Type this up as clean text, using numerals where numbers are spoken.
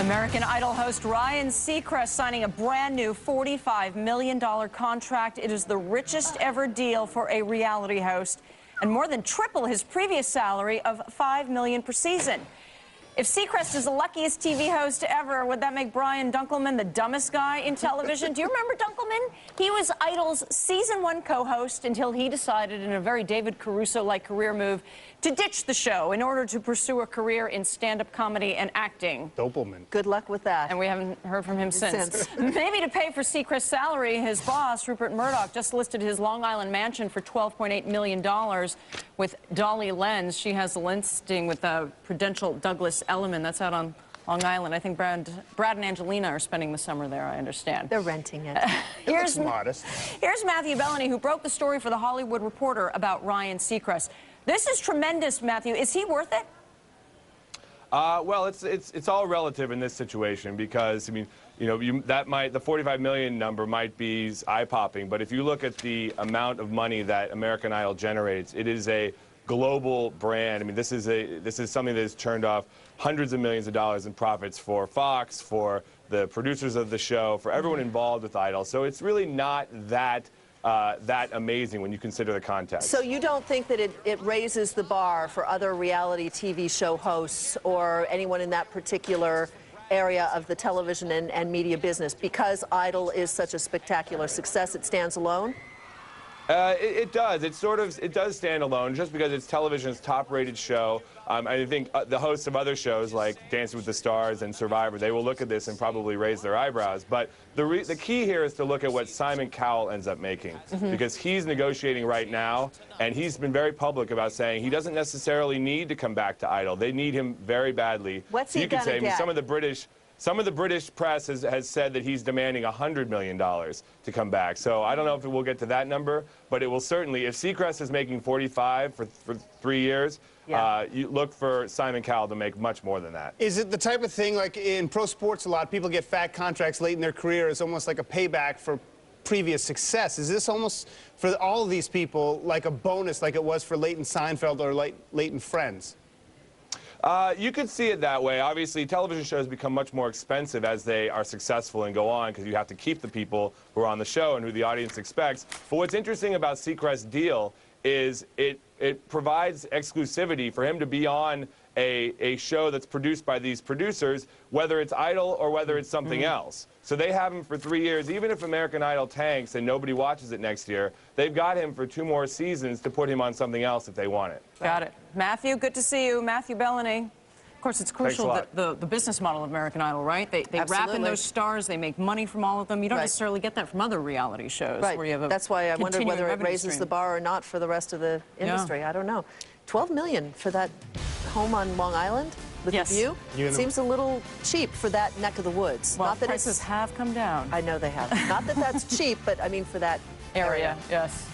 American Idol host Ryan Seacrest signing a brand new $45 million contract. It is the richest ever deal for a reality host and more than triple his previous salary of $5 million per season. If Seacrest is the luckiest TV host ever, would that make Brian Dunkelman the dumbest guy in television? Do you remember Dunkelman? He was Idol's season 1 co-host until he decided, in a very David Caruso-like career move, to ditch the show in order to pursue a career in stand-up comedy and acting. Doppelman. Good luck with that. And we haven't heard from him since. Maybe to pay for Seacrest's salary, his boss, Rupert Murdoch, just listed his Long Island mansion for $12.8 million with Dolly Lenz. She has a listing with Prudential Douglas Elliman. That's out on Long Island. I think Brad and Angelina are spending the summer there, I understand. They're renting it. Here's modest. Here's Matthew Bellany, who broke the story for The Hollywood Reporter about Ryan Seacrest. This is tremendous, Matthew. Is he worth it? Well, it's all relative in this situation because, I mean, you know, the 45 million number might be eye-popping, but if you look at the amount of money that American Idol generates, it is a global brand. I mean, this is something that has turned off hundreds of millions of dollars in profits for Fox, for the producers of the show, for everyone involved with Idol. So it's really not that amazing when you consider the context. So you don't think that it raises the bar for other reality TV show hosts or anyone in that particular area of the television and media business because Idol is such a spectacular success, it stands alone? It does. It does stand alone just because it's television's top-rated show. I think the hosts of other shows like Dancing with the Stars and Survivor, they will look at this and probably raise their eyebrows. But the key here is to look at what Simon Cowell ends up making because he's negotiating right now, and he's been very public about saying he doesn't necessarily need to come back to Idol. They need him very badly. What's he gonna get? Some of the British press has said that he's demanding $100 million to come back. So I don't know if it will get to that number, but it will certainly. If Seacrest is making 45 for 3 years, you look for Simon Cowell to make much more than that. Is it the type of thing, like in pro sports, a lot of people get fat contracts late in their career as almost like a payback for previous success? Is this almost, for all of these people, like a bonus like it was for Leighton Seinfeld or Leighton Friends? You could see it that way. Obviously, television shows become much more expensive as they are successful and go on because you have to keep the people who are on the show and who the audience expects. But what's interesting about Seacrest's deal is it provides exclusivity for him to be on a show that's produced by these producers, whether it's Idol or whether it's something else. So they have him for 3 years. Even if American Idol tanks and nobody watches it next year, they've got him for 2 more seasons to put him on something else if they want it. Got it. Matthew, good to see you. Matthew Bellany. Of course, it's crucial that the business model of American Idol, right? They wrap in those stars, they make money from all of them. You don't necessarily get that from other reality shows where you have a That's why I wonder whether it raises stream. the bar or not for the rest of the industry. I don't know. $12 million for that home on Long Island with a view? Seems a little cheap for that neck of the woods. Well, not that prices have come down. I know they have. Not that that's cheap, but I mean for that area. Yes.